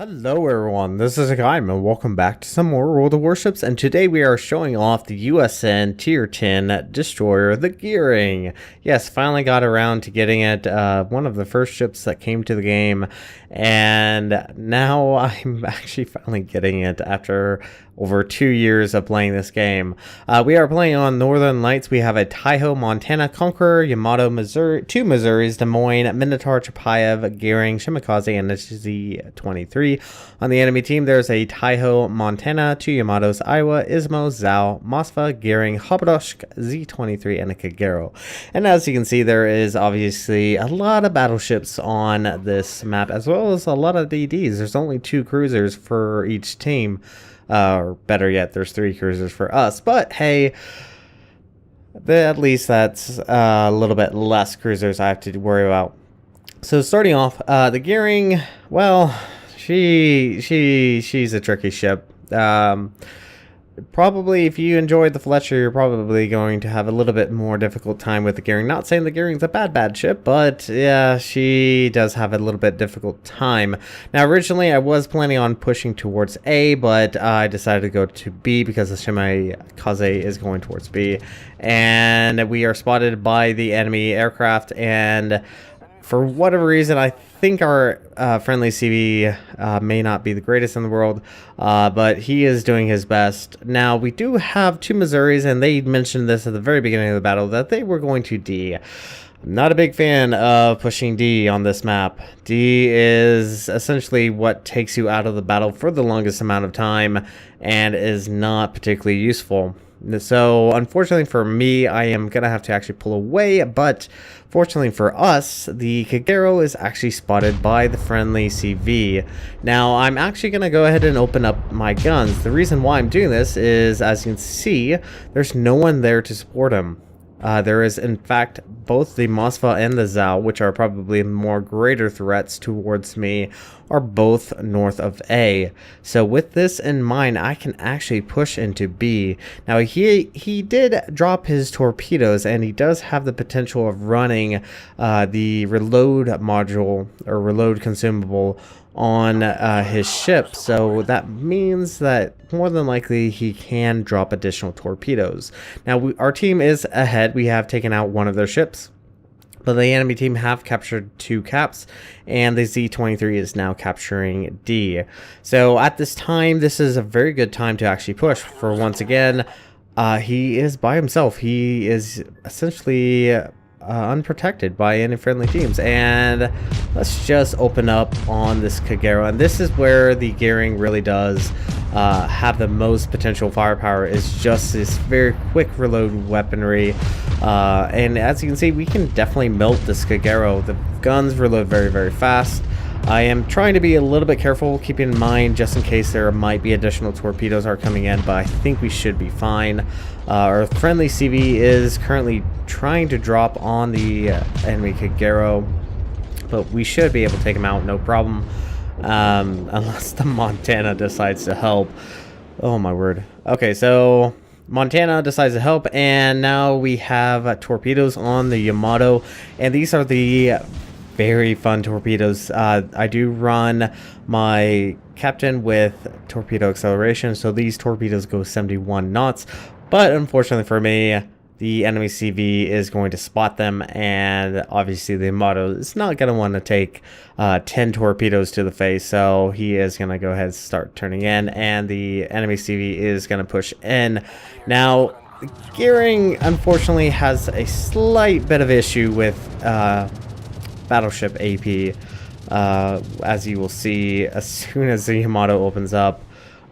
Hello everyone, this is Hakaym and welcome back to some more World of Warships, and today we are showing off the USN Tier 10 Destroyer, the Gearing. Yes, finally got around to getting it, one of the first ships that came to the game, and now I'm actually finally getting it after over 2 years of playing this game. We are playing on Northern Lights. We have a Taiho, Montana, Conqueror, Yamato, Missouri, two Missouris, Des Moines, Minotaur, Chapayev, Gearing, Shimakaze, and SZ-23. On the enemy team, there's a Taiho, Montana, two Yamatos, Iowa, Ismo, Zhao, Mosfa, Gearing, Habadoshk, Z-23, and a Kagero. And as you can see, there is obviously a lot of battleships on this map, as well as a lot of DDs. There's only 2 cruisers for each team. Or better yet, there's 3 cruisers for us. But hey, at least that's a little bit less cruisers I have to worry about. So starting off, the Gearing, well, she's a tricky ship. Probably if you enjoyed the Fletcher, you're probably going to have a little bit more difficult time with the Gearing. Not saying the Gearing's a bad ship, but yeah, she does have a little bit difficult time. Now, originally I was planning on pushing towards A, but I decided to go to B because the Shimakaze is going towards B. And we are spotted by the enemy aircraft, and for whatever reason, I think our friendly CV may not be the greatest in the world, but he is doing his best. Now, we do have 2 Missouris, and they mentioned this at the very beginning of the battle, that they were going to D. I'm not a big fan of pushing D on this map. D is essentially what takes you out of the battle for the longest amount of time, and is not particularly useful. So, unfortunately for me, I am going to have to actually pull away, but fortunately for us, the Kagero is actually spotted by the friendly CV. Now, I'm actually going to go ahead and open up my guns. The reason why I'm doing this is, as you can see, there's no one there to support him. There is, in fact, both the Mosfa and the Zhao, which are probably more greater threats towards me, are both north of A. So with this in mind, I can actually push into B. Now, he did drop his torpedoes, and he does have the potential of running the reload module, or reload consumable, on his ship, so that means that more than likely he can drop additional torpedoes. Now, our team is ahead. We have taken out one of their ships, but the enemy team have captured 2 caps, and the Z-23 is now capturing D. So at this time, this is a very good time to actually push, for once again, he is by himself. He is essentially unprotected by any friendly teams, and let's just open up on this Kagero. And this is where the Gearing really does have the most potential firepower, is just this very quick reload weaponry, and as you can see, we can definitely melt this Kagero. The guns reload very fast. I am trying to be a little bit careful, keeping in mind just in case there might be additional torpedoes are coming in, but I think we should be fine. Our friendly CV is currently trying to drop on the enemy Kagero, but we should be able to take him out, no problem, unless the Montana decides to help. Oh my word. Okay, so Montana decides to help, and now we have torpedoes on the Yamato, and these are the very fun torpedoes. I do run my captain with torpedo acceleration, so these torpedoes go 71 knots, but unfortunately for me, the enemy CV is going to spot them, and obviously the Yamato is not going to want to take 10 torpedoes to the face, so he is going to go ahead and start turning in, and the enemy CV is going to push in. Now, Gearing unfortunately has a slight bit of issue with battleship AP, as you will see as soon as the Yamato opens up.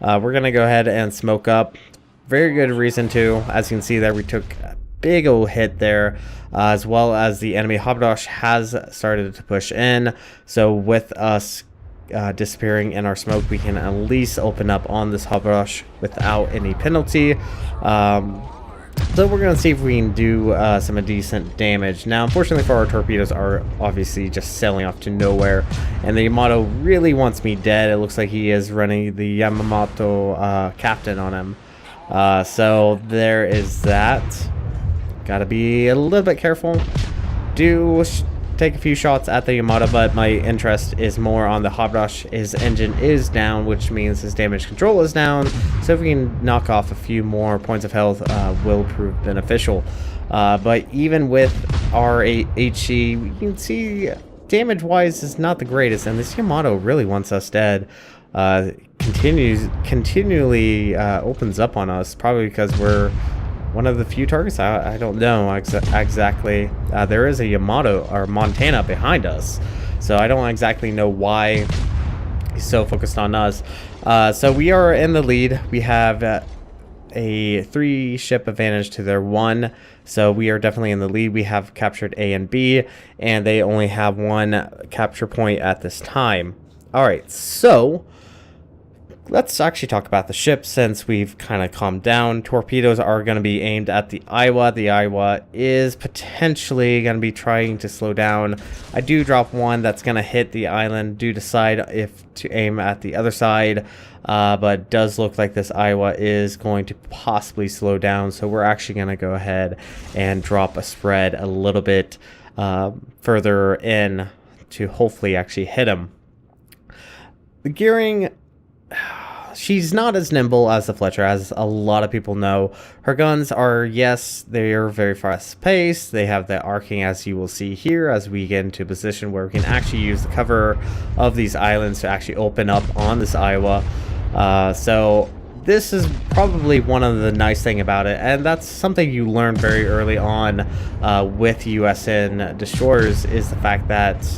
We're gonna go ahead and smoke up. Very good reason to. As you can see there, we took a big old hit there, as well as the enemy Habadosh has started to push in. So with us disappearing in our smoke, we can at least open up on this Habadosh without any penalty. So we're going to see if we can do some decent damage. Now, unfortunately for our torpedoes are obviously just sailing off to nowhere, and the Yamato really wants me dead. It looks like he is running the Yamamoto captain on him. So there is that. Gotta be a little bit careful. Do take a few shots at the Yamato, but my interest is more on the Habrash. His engine is down, which means his damage control is down. So if we can knock off a few more points of health, will prove beneficial. But even with our HE, you can see damage-wise is not the greatest, and this Yamato really wants us dead. Continually opens up on us, probably because we're one of the few targets. I don't know exactly. There is a Yamato or Montana behind us, so I don't exactly know why he's so focused on us. So we are in the lead. We have a 3-ship advantage to their 1, so we are definitely in the lead. We have captured A and B, and they only have 1 capture point at this time. All right, so let's actually talk about the ship since we've kind of calmed down. Torpedoes are going to be aimed at the Iowa. The Iowa is potentially going to be trying to slow down. I do drop 1 that's going to hit the island. Do decide if to aim at the other side, but it does look like this Iowa is going to possibly slow down. So we're actually going to go ahead and drop a spread a little bit further in to hopefully actually hit him. The gearing, she's not as nimble as the Fletcher, as a lot of people know. Her guns are, yes, they are very fast paced. They have the arcing, as you will see here, as we get into a position where we can actually use the cover of these islands to actually open up on this Iowa. So this is probably one of the nice thing about it, and that's something you learn very early on with USN destroyers, is the fact that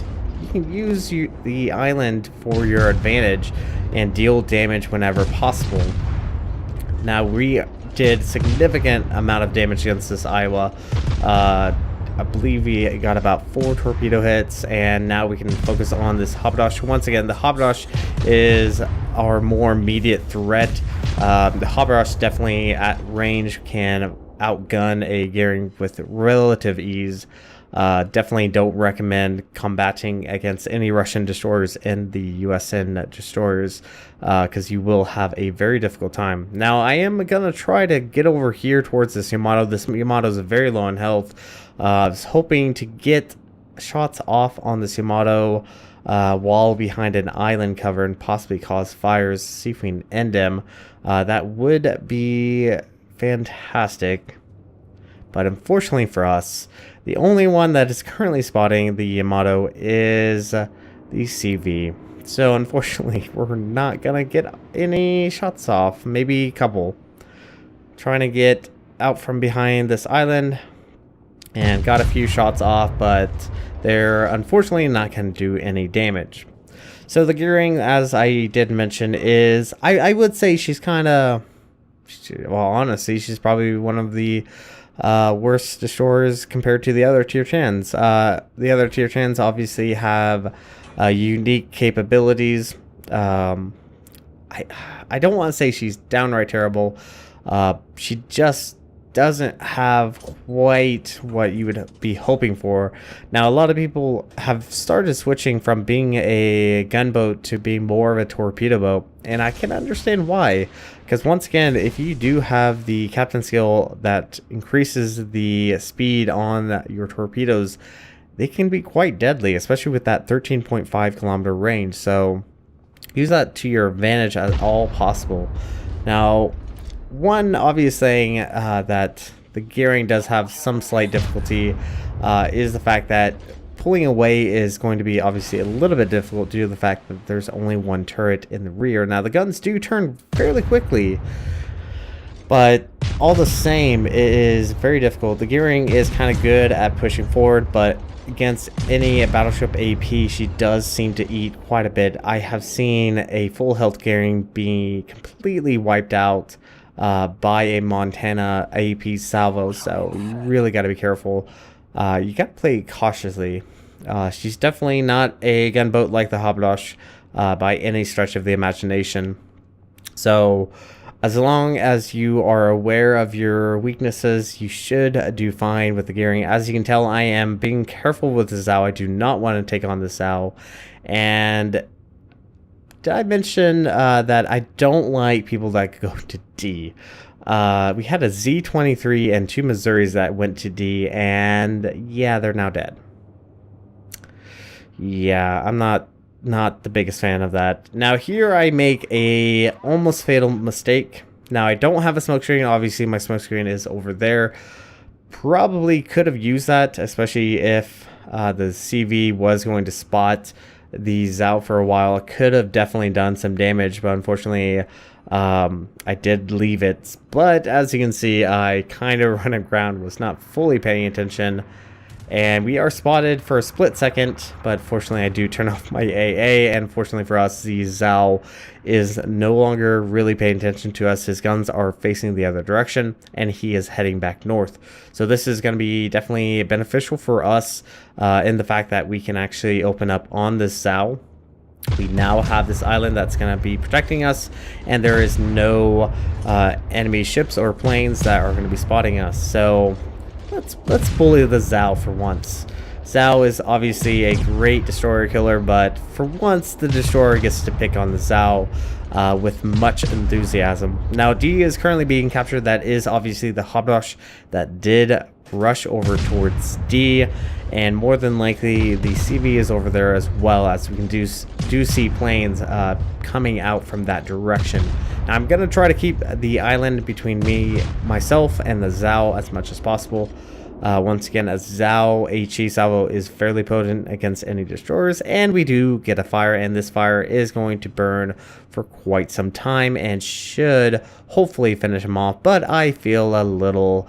you can use the island for your advantage and deal damage whenever possible. Now, we did significant amount of damage against this Iowa. I believe we got about 4 torpedo hits, and now we can focus on this Habrash. Once again, the Habrash is our more immediate threat. The Habrash definitely at range can outgun a Gearing with relative ease. Definitely don't recommend combating against any Russian destroyers in the USN destroyers, because you will have a very difficult time. Now, I am going to try to get over here towards this Yamato. This Yamato is very low in health. I was hoping to get shots off on this Yamato while behind an island cover and possibly cause fires, see if we can end him. That would be fantastic. But unfortunately for us, the only one that is currently spotting the Yamato is the CV. So unfortunately, we're not going to get any shots off. Maybe a couple. Trying to get out from behind this island and got a few shots off, but they're unfortunately not going to do any damage. So the gearing, as I did mention, is I would say she's kind of, well, honestly, she's probably one of the worst destroyers compared to the other tier 10s. The other tier 10s obviously have unique capabilities. I don't want to say she's downright terrible. She just doesn't have quite what you would be hoping for. Now, a lot of people have started switching from being a gunboat to being more of a torpedo boat, and I can understand why. Because once again, if you do have the captain skill that increases the speed on your torpedoes, they can be quite deadly, especially with that 13.5 kilometer range. So use that to your advantage as all possible. Now, one obvious thing that the gearing does have some slight difficulty is the fact that pulling away is going to be obviously a little bit difficult due to the fact that there's only one turret in the rear. Now, the guns do turn fairly quickly, but all the same, it is very difficult. The gearing is kind of good at pushing forward, but against any battleship AP, she does seem to eat quite a bit. I have seen a full health gearing be completely wiped out by a Montana AP salvo, so you really got to be careful. You got to play cautiously. She's definitely not a gunboat like the Habrash by any stretch of the imagination. So as long as you are aware of your weaknesses, you should do fine with the gearing. As you can tell, I am being careful with the Zao. I do not want to take on the Zao. And did I mention that I don't like people that go to D? We had a Z-23 and 2 Missouris that went to D, and yeah, they're now dead. Yeah, I'm not the biggest fan of that. Now here I make a almost fatal mistake. Now I don't have a smoke screen. Obviously my smoke screen is over there. Probably could have used that, especially if the CV was going to spot these out for a while. It could have definitely done some damage, but unfortunately I did leave it. But as you can see, I kind of run aground, was not fully paying attention. And we are spotted for a split second, but fortunately I do turn off my AA, and fortunately for us, the Zhao is no longer really paying attention to us. His guns are facing the other direction, and he is heading back north. So this is going to be definitely beneficial for us in the fact that we can actually open up on this Zhao. We now have this island that's going to be protecting us, and there is no enemy ships or planes that are going to be spotting us. So let's bully the Zhao for once. Zhao is obviously a great destroyer killer, but for once the destroyer gets to pick on the Zhao with much enthusiasm. Now D is currently being captured. That is obviously the Habash that did rush over towards D, and more than likely the CV is over there as well, as we can do see planes coming out from that direction. Now I'm gonna try to keep the island between myself and the Zhao as much as possible. Once again, as Zhao HE salvo is fairly potent against any destroyers, and we do get a fire, and this fire is going to burn for quite some time and should hopefully finish him off. But I feel a little,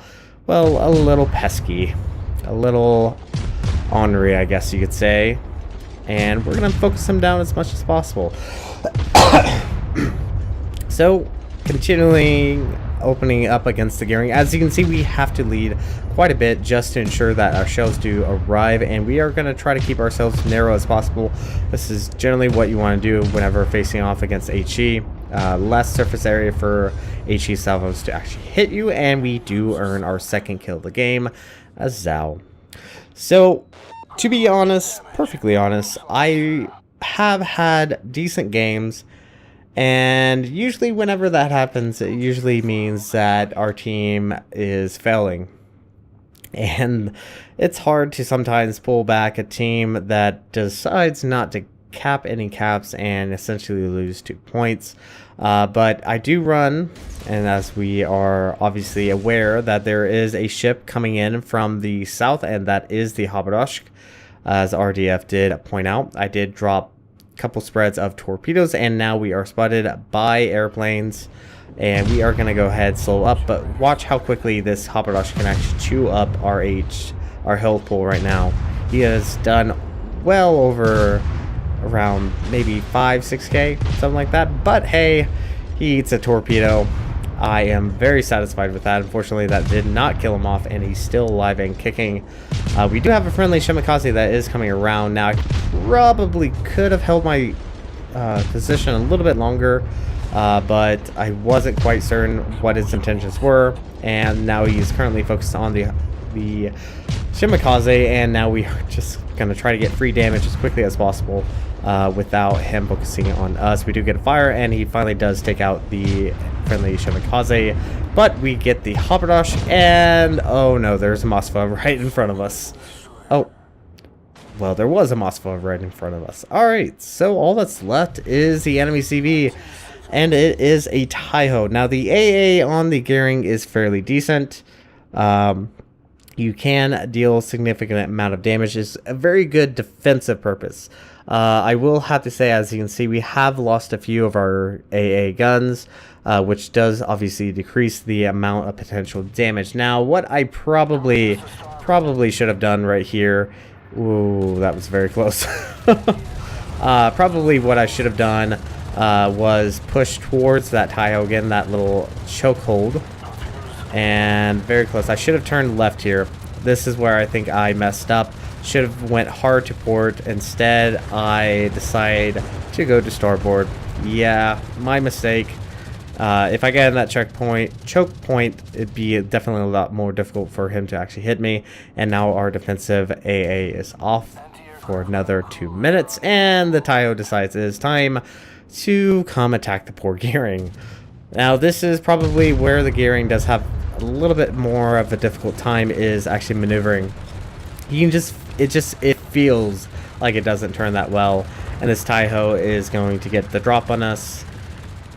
well, a little pesky, a little ornery, I guess you could say, and we're gonna focus him down as much as possible. So continuing opening up against the gearing, as you can see, we have to lead quite a bit just to ensure that our shells do arrive, and we are going to try to keep ourselves narrow as possible. This is generally what you want to do whenever facing off against HE. Less surface area for HE salvos to actually hit you, and we do earn our second kill of the game as Zhao. So to be honest, perfectly honest, I have had decent games, and usually whenever that happens, it usually means that our team is failing. And it's hard to sometimes pull back a team that decides not to cap any caps and essentially lose 2 points. But I do run, and as we are obviously aware that there is a ship coming in from the south, and that is the Habadosh, as RDF did point out. I did drop couple spreads of torpedoes, and now we are spotted by airplanes, and we are going to go ahead slow up, but watch how quickly this Habadosh can actually chew up our health pool right now. He has done well over around maybe 5-6k, something like that, but hey, he eats a torpedo. I am very satisfied with that. Unfortunately, that did not kill him off, and he's still alive and kicking. We do have a friendly Shimakaze that is coming around. Now, I probably could have held my position a little bit longer, but I wasn't quite certain what his intentions were, and now he's currently focused on the Shimakaze, and now we are just going to try to get free damage as quickly as possible without him focusing on us. We do get a fire, and he finally does take out the friendly Shimakaze, but we get the Habadosh, and oh no, there's a Moskva right in front of us. Oh, well, there was a Moskva right in front of us. Alright, so all that's left is the enemy CV, and it is a Taiho. Now, the AA on the gearing is fairly decent. You can deal significant amount of damage. It's a very good defensive purpose. I will have to say, as you can see, we have lost a few of our AA guns, which does obviously decrease the amount of potential damage. Now, what I probably should have done right here, ooh, that was very close. Probably what I should have done was push towards that Taiho again, that little chokehold. And very close. I should have turned left here. This is where I think I messed up. Should have went hard to port. Instead, I decide to go to starboard. Yeah, my mistake. If I get in that choke point, it'd be definitely a lot more difficult for him to actually hit me. And now our defensive AA is off for another 2 minutes, and the Taiho decides it is time to come attack the poor gearing. Now, this is probably where the gearing does have a little bit more of a difficult time, is actually maneuvering. You can it feels like it doesn't turn that well, and this Taiho is going to get the drop on us,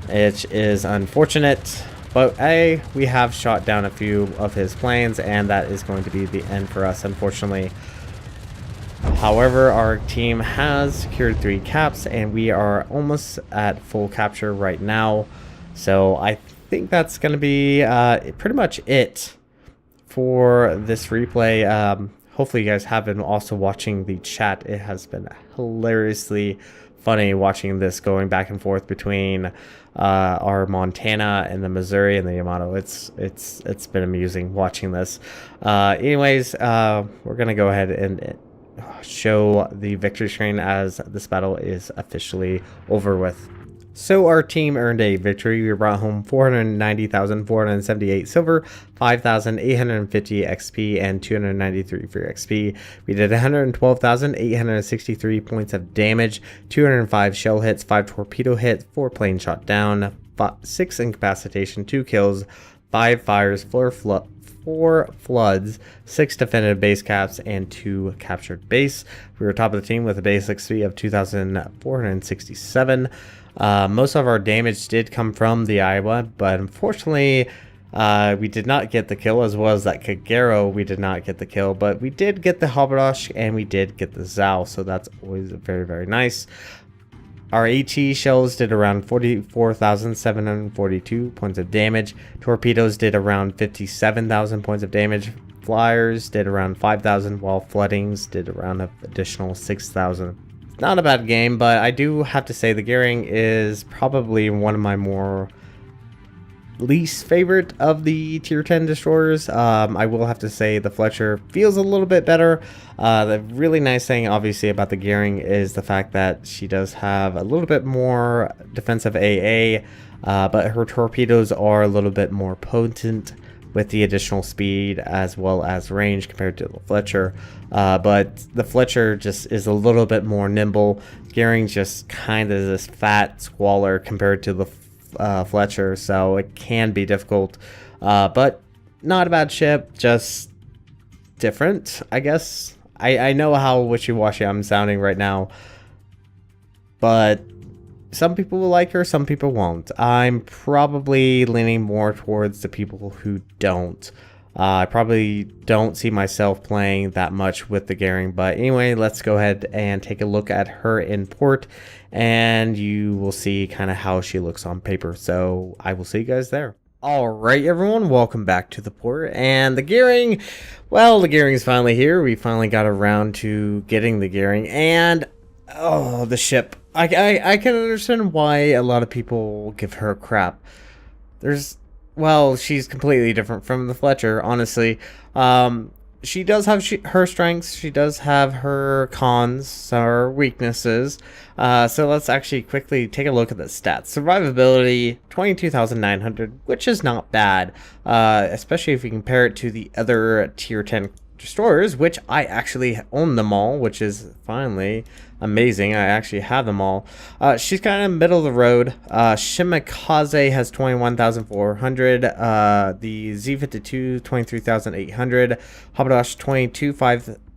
which is unfortunate. But hey, we have shot down a few of his planes, and that is going to be the end for us, unfortunately. However, our team has secured 3 caps, and we are almost at full capture right now. So I think that's going to be pretty much it for this replay. Hopefully you guys have been also watching the chat. It has been hilariously funny watching this going back and forth between our Montana and the Missouri and the Yamato. It's been amusing watching this. Anyways, we're gonna go ahead and show the victory screen as this battle is officially over with. So our team earned a victory. We brought home 490,478 silver, 5,850 XP, and 293 free XP. We did 112,863 points of damage, 205 shell hits, 5 torpedo hits, 4 plane shot down, 6 incapacitation, 2 kills, 5 fires, 4 floods, 6 defended base caps, and 2 captured base. We were top of the team with a base XP of 2,467. Most of our damage did come from the Iowa, but unfortunately we did not get the kill, as well as that Kagero. We did not get the kill, but we did get the Haberdash and we did get the Zao, so that's always very, very nice. Our AT shells did around 44,742 points of damage. Torpedoes did around 57,000 points of damage. Flyers did around 5,000, while floodings did around an additional 6,000. Not a bad game, but I do have to say the Goering is probably one of my more least favorite of the tier 10 destroyers. I will have to say the Fletcher feels a little bit better. The really nice thing obviously about the Goering is the fact that she does have a little bit more defensive AA, but her torpedoes are a little bit more potent with the additional speed as well as range compared to the Fletcher. But the Fletcher just is a little bit more nimble. Goering just kind of this fat squalor compared to the Fletcher, so it can be difficult, but not a bad ship, just different, I guess. I know how wishy-washy I'm sounding right now, but some people will like her, some people won't. I'm probably leaning more towards the people who don't. I probably don't see myself playing that much with the Goering, but anyway, let's go ahead and take a look at her in port, and you will see kind of how she looks on paper. So I will see you guys there. Alright everyone, welcome back to the port, and the Goering, well, the Goering's finally here. We finally got around to getting the Goering, and oh, the ship. I can understand why a lot of people give her crap. Well, she's completely different from the Fletcher, honestly. She does have her strengths. She does have her cons, her weaknesses. So let's actually quickly take a look at the stats. Survivability, 22,900, which is not bad, especially if you compare it to the other tier 10 destroyers, which I actually own them all, which is finally amazing. I actually have them all. She's kind of middle of the road. Shimakaze has 21,400. The Z52 23,800. Haberdash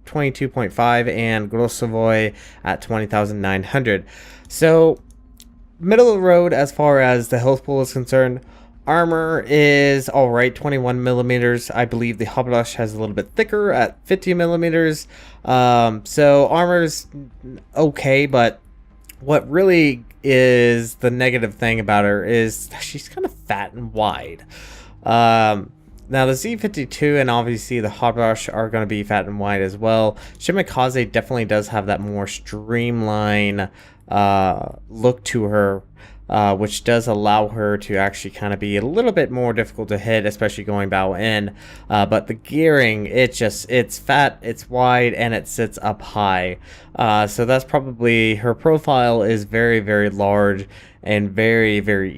22.5, and Grossovoy at 20,900. So middle of the road as far as the health pool is concerned. Armor is alright, 21 millimeters. I believe the Haberdash has a little bit thicker at 50 millimeters. So armor's okay, but what really is the negative thing about her is she's kind of fat and wide. Now the Z52 and obviously the Haberdash are going to be fat and wide as well. Shimakaze definitely does have that more streamlined look to her, which does allow her to actually kind of be a little bit more difficult to hit, especially going bow in. But the Goering, it's fat, it's wide, and it sits up high. So that's probably, her profile is very, very large and very, very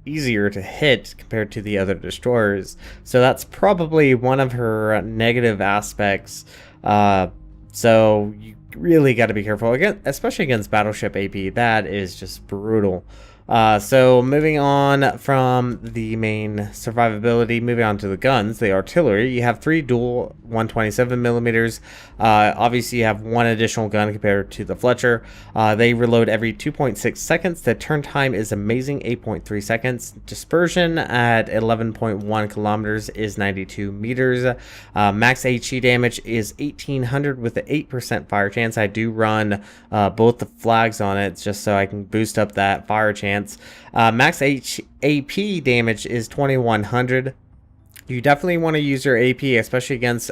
easier to hit compared to the other destroyers. So that's probably one of her negative aspects. So you really got to be careful, again, especially against battleship AP. That is just brutal. So moving on from the main survivability, moving on to the guns, the artillery, you have 3 dual 127 millimeters. Obviously, you have 1 additional gun compared to the Fletcher. They reload every 2.6 seconds. The turn time is amazing, 8.3 seconds. Dispersion at 11.1 kilometers is 92 meters. Max HE damage is 1800 with an 8% fire chance. I do run both the flags on it just so I can boost up that fire chance. Max AP damage is 2100. You definitely want to use your AP, especially against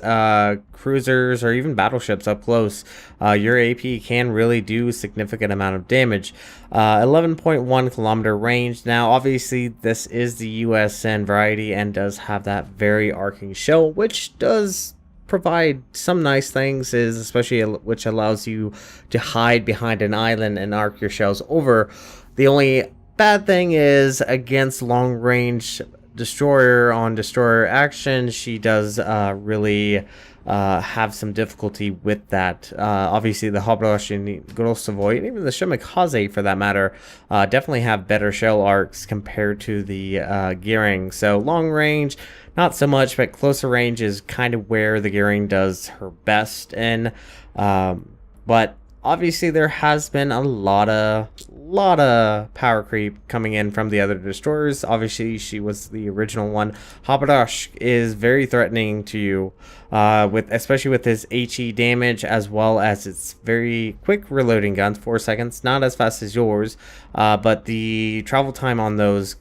cruisers or even battleships up close. Your AP can really do a significant amount of damage. 11.1 kilometer range. Now, obviously, this is the USN variety and does have that very arcing shell, which does provide some nice things, is especially which allows you to hide behind an island and arc your shells over. The only bad thing is against long range destroyer on destroyer action, she does really have some difficulty with that. Obviously, the Habrash and Grossovoy, and even the Shimakaze for that matter, definitely have better shell arcs compared to the Gearing. So long range, not so much, but closer range is kind of where the Gearing does her best in. But obviously, there has been a lot of power creep coming in from the other destroyers. Obviously, she was the original one. Habarash is very threatening to you, especially with his HE damage, as well as its very quick reloading guns, 4 seconds, not as fast as yours, but the travel time on those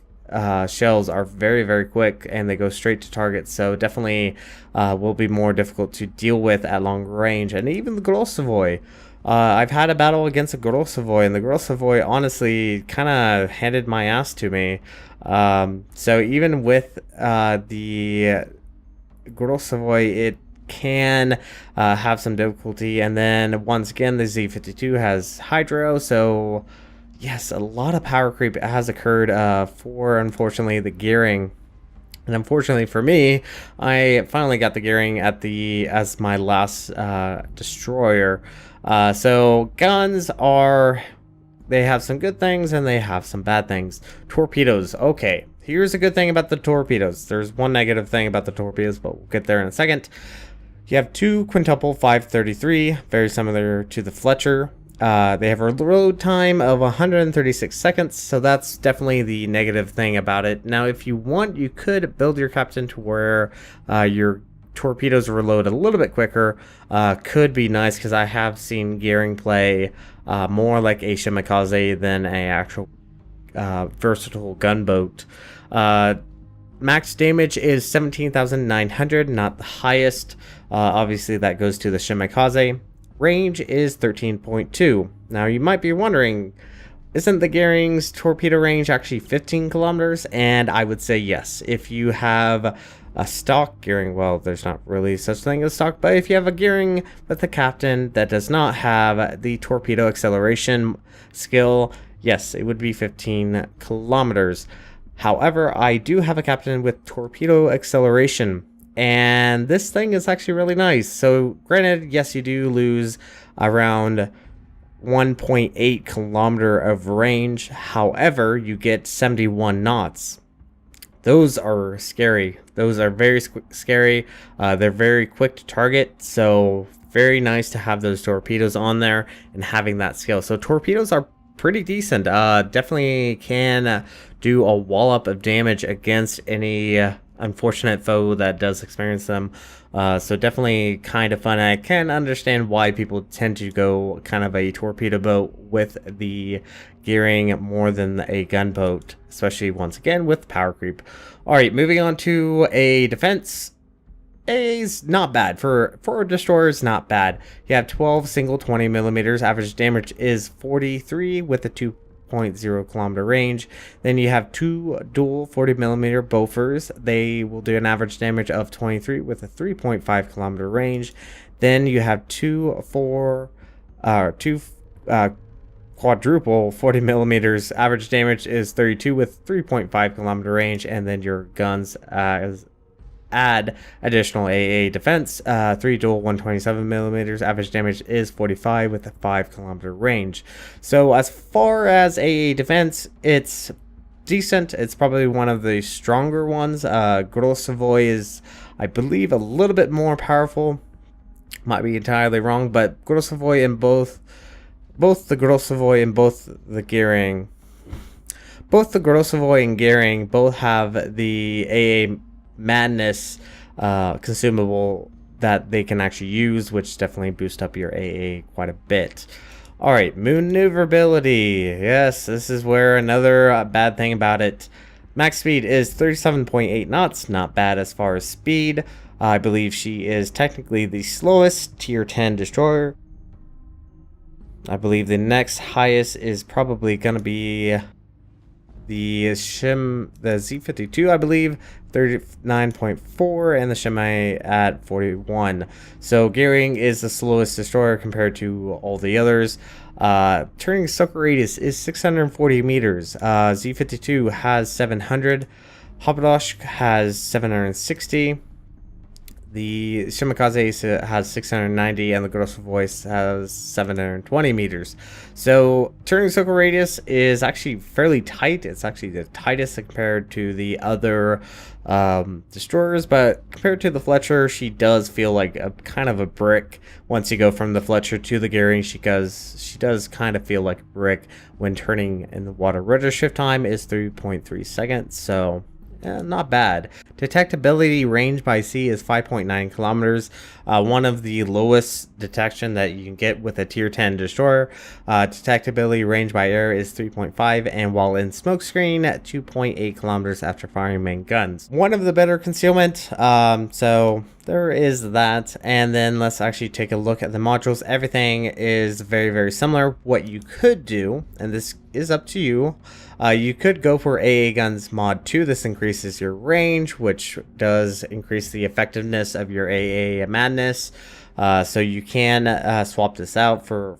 shells are very, very quick, and they go straight to target, so definitely will be more difficult to deal with at long range. And even the Grossovoy, I've had a battle against a Grossovoy, and the Grossovoy honestly kind of handed my ass to me. So even with the Grossovoy, it can have some difficulty. And then once again, the Z52 has Hydro, so yes, a lot of power creep has occurred for, unfortunately, the Gearing. And unfortunately for me, I finally got the Gearing as my last destroyer. So guns they have some good things and they have some bad things. Torpedoes. Okay, here's a good thing about the torpedoes. There's one negative thing about the torpedoes, but we'll get there in a second. You have 2 quintuple 533, very similar to the Fletcher. They have a load time of 136 seconds, so that's definitely the negative thing about it. Now, if you want, you could build your captain to where your torpedoes reload a little bit quicker. Could be nice, because I have seen Gearing play more like a Shimakaze than a actual versatile gunboat. Max damage is 17,900, not the highest. Obviously, that goes to the Shimakaze. Range is 13.2. Now, you might be wondering, isn't the Gearing's torpedo range actually 15 kilometers? And I would say yes. If you have a stock Gearing, well, there's not really such thing as stock, but if you have a Gearing with a captain that does not have the torpedo acceleration skill, yes, it would be 15 kilometers. However, I do have a captain with torpedo acceleration, and this thing is actually really nice. So granted, yes, you do lose around 1.8 kilometer of range. However, you get 71 knots. Those are scary. Those are very scary. They're very quick to target, so very nice to have those torpedoes on there and having that skill. So torpedoes are pretty decent. Definitely can do a wallop of damage against any unfortunate foe that does experience them. So definitely kind of fun. I can understand why people tend to go kind of a torpedo boat with the Gearing more than a gunboat, especially once again with power creep. All right, moving on to a defense. A's not bad for a destroyer, is not bad. You have 12 single 20 millimeters. Average damage is 43 with a 2.0 kilometer range. Then you have 2 dual 40 millimeter Bofors. They will do an average damage of 23 with a 3.5 kilometer range. Then you have two quadruple 40 millimeters. Average damage is 32 with 3.5 kilometer range. And then your guns add additional AA defense. 3 dual 127 millimeters. Average damage is 45 with a 5-kilometer range. So as far as AA defense, it's decent. It's probably one of the stronger ones. Grossovoy is, I believe, a little bit more powerful. Might be entirely wrong, but Grossovoy in both the Grossovoy and both the Gearing, both the Grossovoy and Gearing both have the AA Madness consumable that they can actually use, which definitely boosts up your AA quite a bit. Alright, maneuverability. Yes, this is where another bad thing about it. Max speed is 37.8 knots, not bad as far as speed. I believe she is technically the slowest tier 10 destroyer. I believe the next highest is probably going to be the Z52, I believe, 39.4, and the Shimei at 41. So Gearing is the slowest destroyer compared to all the others. Turning circle radius is 640 meters. Z52 has 700. Habadosh has 760. The Shimikaze has 690, and the Grossovoy has 720 meters. So turning circle radius is actually fairly tight. It's actually the tightest compared to the other destroyers, but compared to the Fletcher, she does feel like a kind of a brick. Once you go from the Fletcher to the Gearing, she does kind of feel like a brick when turning in the water. Rudder shift time is 3.3 seconds, so not bad. Detectability range by sea is 5.9 kilometers. One of the lowest detection that you can get with a tier 10 destroyer. Detectability range by air is 3.5, and while in smokescreen, 2.8 kilometers after firing main guns. One of the better concealment, so there is that. And then let's actually take a look at the modules. Everything is very, very similar. What you could do, and this is up to you, you could go for AA Guns Mod 2. This increases your range, which does increase the effectiveness of your AA Madness. So you can swap this out for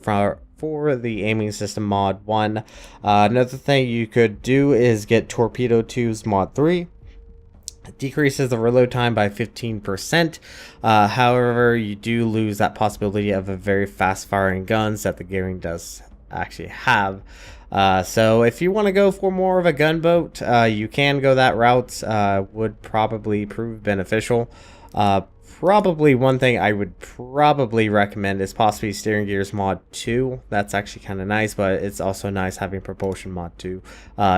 the aiming system Mod 1. Another thing you could do is get Torpedo 2's Mod 3. It decreases the reload time by 15%. However, you do lose that possibility of a very fast firing guns that the Gearing does actually have. So if you want to go for more of a gunboat, you can go that route. Would probably prove beneficial. Probably one thing I would probably recommend is possibly Steering Gears Mod 2. That's actually kind of nice, but it's also nice having Propulsion Mod 2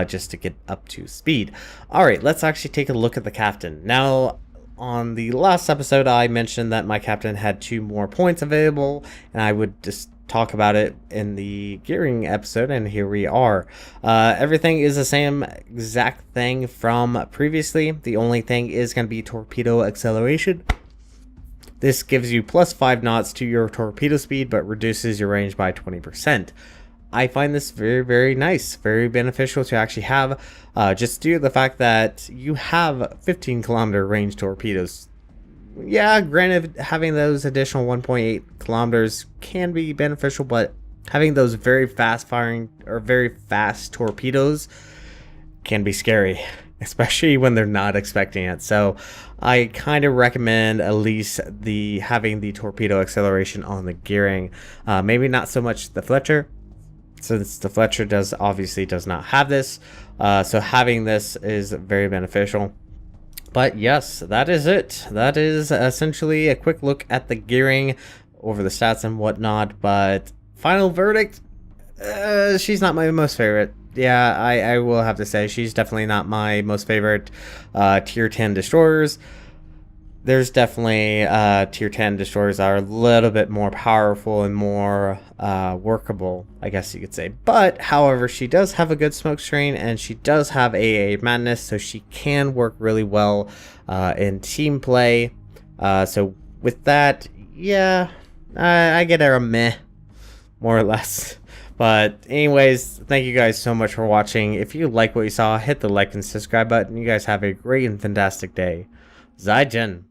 just to get up to speed. Alright, let's actually take a look at the captain. Now, on the last episode, I mentioned that my captain had 2 more points available, and I would just talk about it in the Gearing episode, and here we are. Everything is the same exact thing from previously. The only thing is going to be torpedo acceleration. This gives you plus 5 knots to your torpedo speed, but reduces your range by 20%. I find this very, very nice, very beneficial to actually have, just due to the fact that you have 15-kilometer range torpedoes. Yeah, granted, having those additional 1.8 kilometers can be beneficial, but having those very fast firing or very fast torpedoes can be scary, especially when they're not expecting it. So I kind of recommend at least having the torpedo acceleration on the Gearing. Maybe not so much the Fletcher, since the Fletcher obviously does not have this. So having this is very beneficial. But yes, that is it. That is essentially a quick look at the Gearing over the stats and whatnot. But final verdict, she's not my most favorite. Yeah, I will have to say she's definitely not my most favorite tier 10 destroyers. There's definitely tier 10 destroyers that are a little bit more powerful and more workable, I guess you could say. But, however, she does have a good smoke screen, and she does have AA Madness, so she can work really well in team play. So, with that, yeah, I get her a meh, more or less. But anyways, thank you guys so much for watching. If you like what you saw, hit the like and subscribe button. You guys have a great and fantastic day. Zaijian.